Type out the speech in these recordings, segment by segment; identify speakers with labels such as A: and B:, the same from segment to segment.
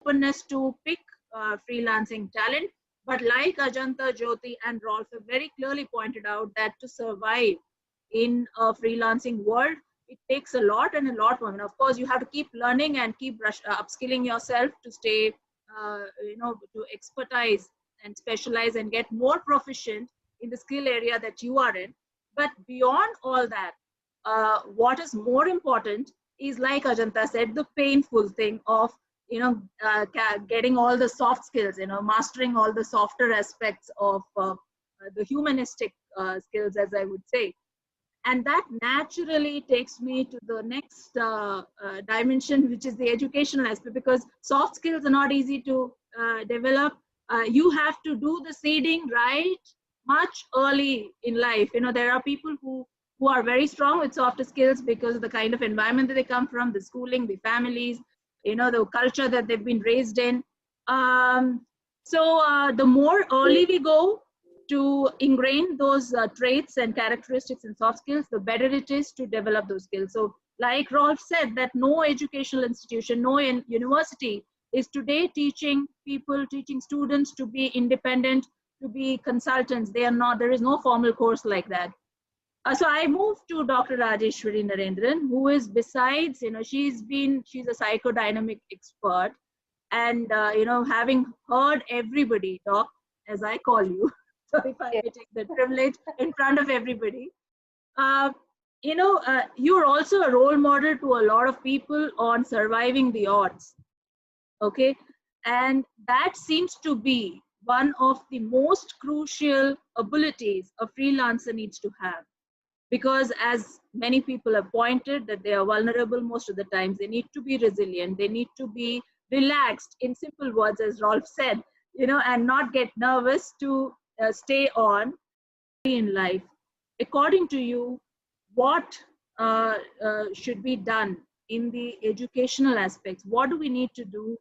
A: openness to pick freelancing talent. But like Ajanta, Jyoti, and Rolf have very clearly pointed out that to survive in a freelancing world, it takes a lot and a lot more. And of course, you have to keep learning and keep upskilling yourself to stay, to expertise and specialize and get more proficient in the skill area that you are in. But beyond all that, what is more important is, like Ajanta said, the painful thing of getting all the soft skills, mastering all the softer aspects of the humanistic skills, as I would say. And that naturally takes me to the next dimension, which is the educational aspect, because soft skills are not easy to develop. You have to do the seeding right much early in life. There are people who are very strong with softer skills because of the kind of environment that they come from, the schooling, the families, the culture that they've been raised in. So the more early we go to ingrain those traits and characteristics and soft skills, the better it is to develop those skills. So like Rolf said, that no educational institution, no university is today teaching students to be independent, to be consultants. They are not, there is no formal course like that. So I moved to Dr. Rajeshwari Narendran, who is, besides, she's a psychodynamic expert, and having heard everybody, Doc, as I call you, so if I may take the privilege in front of everybody, you're also a role model to a lot of people on surviving the odds. Okay, and that seems to be one of the most crucial abilities a freelancer needs to have. Because as many people have pointed, that they are vulnerable most of the times. They need to be resilient. They need to be relaxed, in simple words, as Rolf said, and not get nervous to stay on in life. According to you, what should be done in the educational aspects? What do we need to do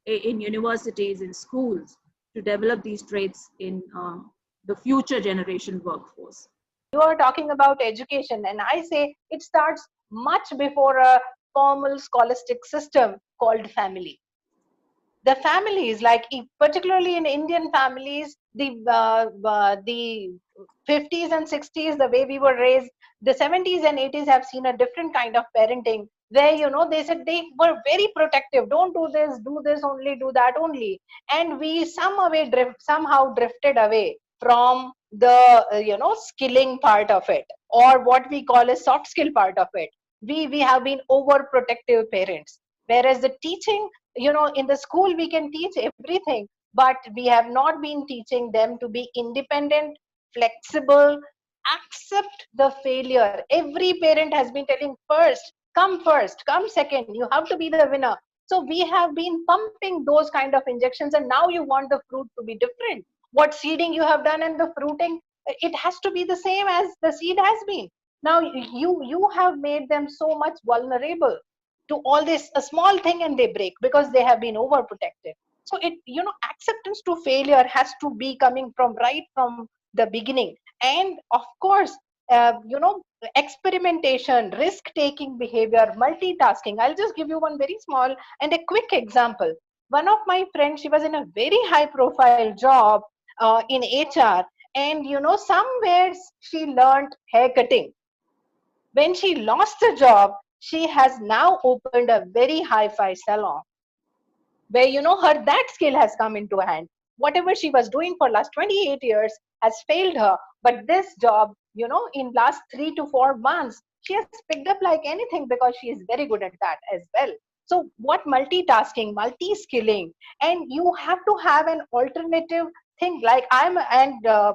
A: in universities, in schools, to develop these traits in the future generation workforce?
B: You are talking about education, and I say it starts much before a formal scholastic system called family. The families, like particularly in Indian families, the 50s and 60s, the way we were raised, the 70s and 80s have seen a different kind of parenting, where they said they were very protective. Don't do this only, do that only, and we somehow drifted away from the skilling part of it, or what we call a soft skill part of it. We have been overprotective parents, whereas the teaching, in the school we can teach everything, but we have not been teaching them to be independent, flexible, accept the failure. Every parent has been telling first, come second, you have to be the winner. So we have been pumping those kind of injections, and now you want the fruit to be different. What seeding you have done and the fruiting, it has to be the same as the seed has been. Now you have made them so much vulnerable to all this, a small thing, and they break because they have been overprotective. So acceptance to failure has to be coming from right from the beginning. And of course, experimentation, risk-taking behavior, multitasking. I'll just give you one very small and a quick example. One of my friends, she was in a very high-profile job in HR, and somewhere she learned haircutting. When she lost the job, she has now opened a very hi-fi salon, where her that skill has come into hand. Whatever she was doing for last 28 years has failed her, but this job, in last 3 to 4 months, she has picked up like anything because she is very good at that as well. So what multitasking, multi-skilling, and you have to have an alternative thing, like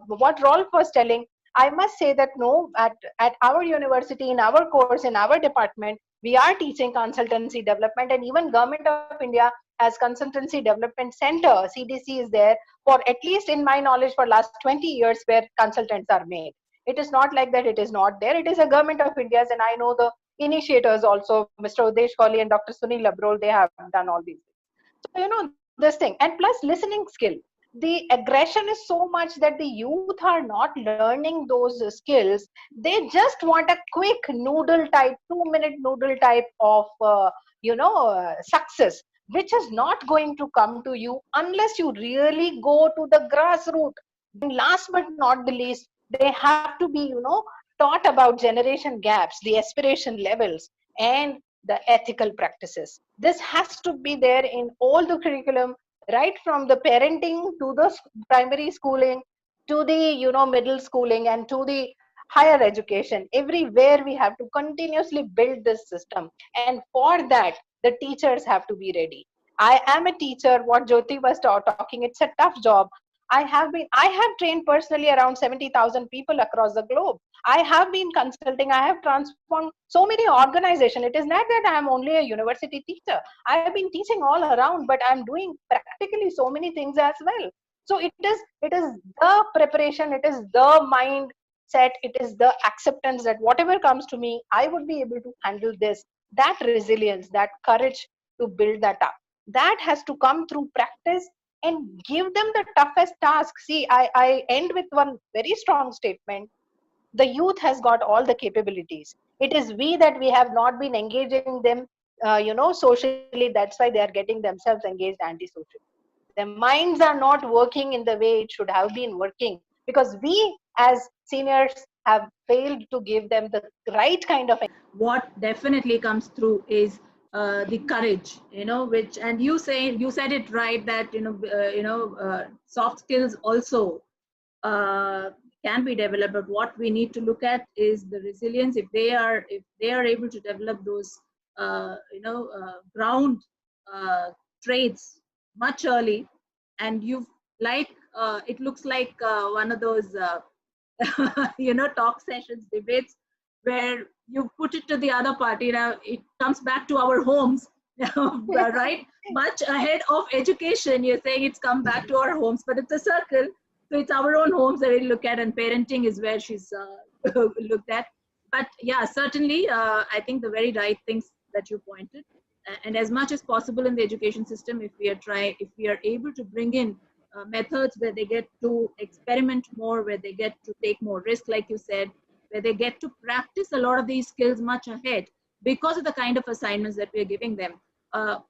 B: what Rolf was telling. I must say that no, at our university, in our course, in our department, we are teaching consultancy development, and even Government of India has Consultancy Development Center, CDC is there, for at least in my knowledge for last 20 years, where consultants are made. It is not like that it is not there. It is a Government of India's, and I know the initiators also, Mr. Udesh Kohli and Dr. Sunil Abrol, they have done all these things. So, this thing, and plus listening skill. The aggression is so much that the youth are not learning those skills. They just want a quick noodle type, 2-minute noodle type of, success. which is not going to come to you unless you really go to the grassroots. And last but not the least, they have to be, taught about generation gaps, the aspiration levels, and the ethical practices. This has to be there in all the curriculum, right from the parenting to the primary schooling to the middle schooling and to the higher education. Everywhere we have to continuously build this system, and for that the teachers have to be ready. I am a teacher. What Jyoti was talking, it's a tough job. I have trained personally around 70,000 people across the globe. I have been consulting. I have transformed so many organizations. It is not that I am only a university teacher. I have been teaching all around, but I'm doing practically so many things as well. So it is the preparation, it is the mindset, it is the acceptance that whatever comes to me, I would be able to handle this. That resilience, that courage to build that up, that has to come through practice, and give them the toughest task. See, I end with one very strong statement. The youth has got all the capabilities. It is we that we have not been engaging them, socially. That's why they are getting themselves engaged antisocially. Their minds are not working in the way it should have been working, because we as seniors have failed to give them the right kind of.
A: What definitely comes through is the courage, which, and you said it right, that soft skills also uh, can be developed, but what we need to look at is the resilience. If they are able to develop those ground traits much early, and you've like it looks like one of those talk sessions, debates, where you put it to the other party. Now it comes back to our homes, right? Much ahead of education, you're saying it's come back to our homes, but it's a circle. So it's our own homes that we look at, and parenting is where she's looked at. But yeah, certainly, I think the very right things that you pointed, and as much as possible in the education system, if we are able to bring in methods where they get to experiment more, where they get to take more risk, like you said, where they get to practice a lot of these skills much ahead because of the kind of assignments that we're giving them.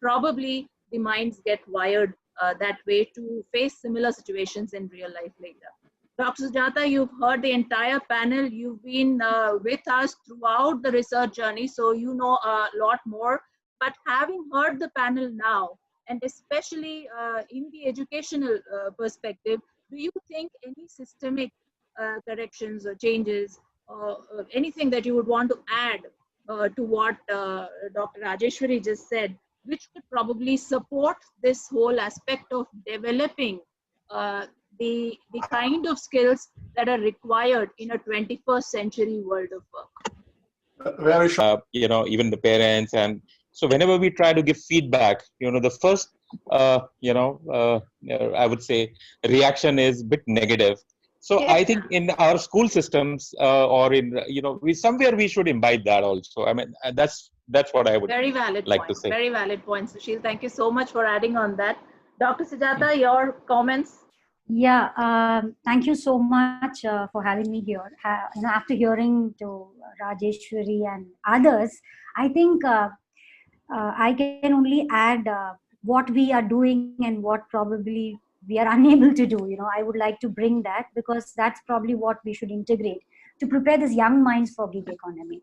A: Probably the minds get wired that way to face similar situations in real life later. Dr. Sujata, you've heard the entire panel. You've been with us throughout the research journey, so you know a lot more. But having heard the panel now, and especially in the educational perspective, do you think any systemic corrections or changes, or anything that you would want to add to what Dr. Rajeshwari just said, which could probably support this whole aspect of developing uh, the kind of skills that are required in a 21st century world of work?
C: Very sure. Even the parents, and so whenever we try to give feedback, the first I would say reaction is a bit negative. So
B: Yes.
C: I think in our school systems, or in we somewhere we should imbibe that also. I mean, that's what I would
A: Very valid
C: like
A: point.
C: to say.
A: Very valid point, Sushil. Thank you so much for adding on that. Dr. Sujata, your comments?
D: Yeah, thank you so much for having me here. After hearing to Rajeshwari and others, I think I can only add what we are doing and what probably we are unable to do. I would like to bring that, because that's probably what we should integrate to prepare these young minds for gig economy.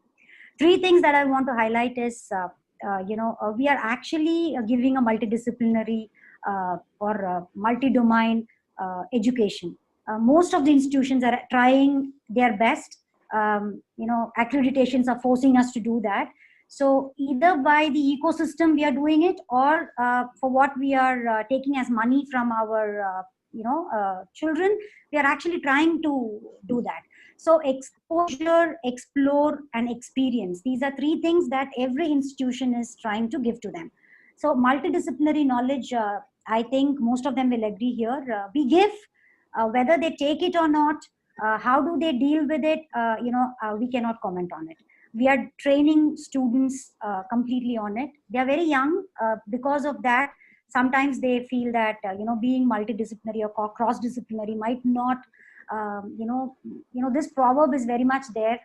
D: Three things that I want to highlight is, we are actually giving a multidisciplinary or multi-domain education. Most of the institutions are trying their best. Accreditations are forcing us to do that. So either by the ecosystem we are doing it, or for what we are taking as money from our children, we are actually trying to do that. So exposure, explore, and experience. These are three things that every institution is trying to give to them. So multidisciplinary knowledge, I think most of them will agree here. We give, whether they take it or not, how do they deal with it, we cannot comment on it. We are training students completely on it. They are very young. Because of that, sometimes they feel that being multidisciplinary or cross-disciplinary might not, this proverb is very much there.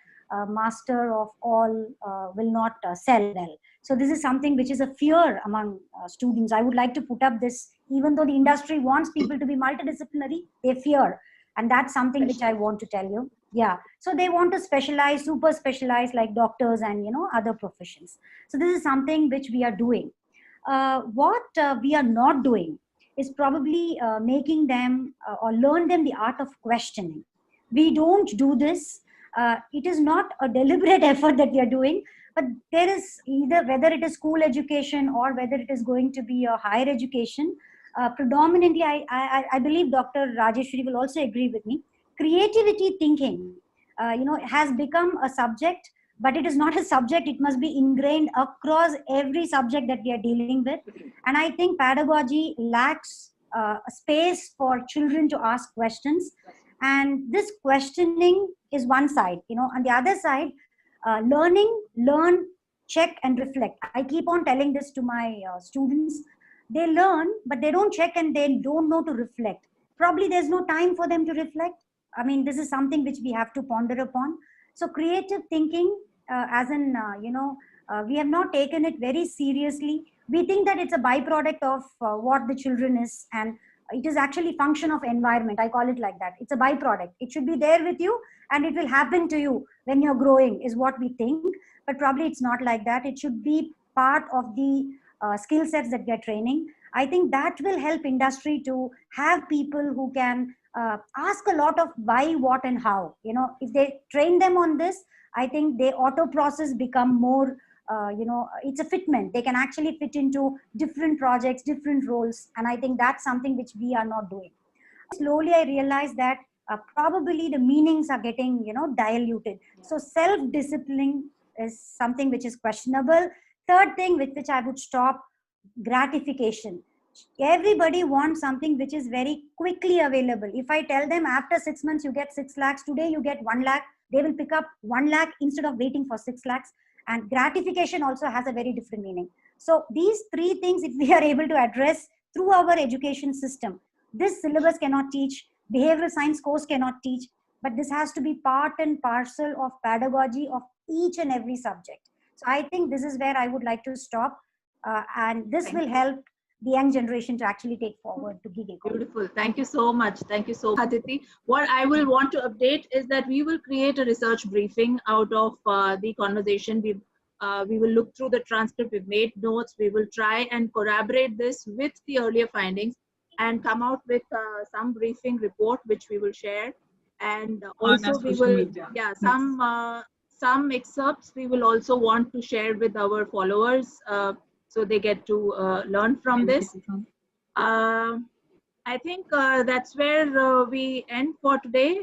D: Master of all will not sell well. So this is something which is a fear among students. I would like to put up this, even though the industry wants people to be multidisciplinary, they fear. And that's something which I want to tell you. Yeah. So they want to specialize, super specialize, like doctors and, other professions. So this is something which we are doing. What we are not doing is probably making them or learn them the art of questioning. We don't do this. It is not a deliberate effort that we are doing, but there is either, whether it is school education or whether it is going to be a higher education, predominantly, I believe Dr. Rajeshwari will also agree with me, creativity thinking, has become a subject, but it is not a subject. It must be ingrained across every subject that we are dealing with. And I think pedagogy lacks a space for children to ask questions. And this questioning is one side. On the other side, learn, check, and reflect. I keep on telling this to my students. They learn, but they don't check and they don't know to reflect. Probably there's no time for them to reflect. I mean, this is something which we have to ponder upon. So creative thinking, we have not taken it very seriously. We think that it's a byproduct of what the children is, and it is actually function of environment. I call it like that. It's a byproduct. It should be there with you, and it will happen to you when you're growing, is what we think. But probably it's not like that. It should be part of the skill sets that we are training. I think that will help industry to have people who can ask a lot of why, what, and how. If they train them on this, I think they auto process become more, it's a fitment. They can actually fit into different projects, different roles. And I think that's something which we are not doing. Slowly, I realized that probably the meanings are getting, diluted. So self-discipline is something which is questionable. Third thing with which I would stop, gratification. Everybody wants something which is very quickly available. If I tell them after 6 months you get 6 lakhs, today you get 1 lakh, they will pick up 1 lakh instead of waiting for 6 lakhs. And gratification also has a very different meaning. So these three things, if we are able to address through our education system, this syllabus cannot teach, behavioral science course cannot teach, but this has to be part and parcel of pedagogy of each and every subject. So I think this is where I would like to stop, and this will help the young generation to actually take forward to gig economy.
A: Beautiful. Thank you so much. Thank you so much, Aditi. What I will want to update is that we will create a research briefing out of the conversation. We will look through the transcript. We've made notes. We will try and corroborate this with the earlier findings and come out with some briefing report, which we will share. And also we will, some excerpts we will also want to share with our followers, so they get to learn from this. I think that's where we end for today.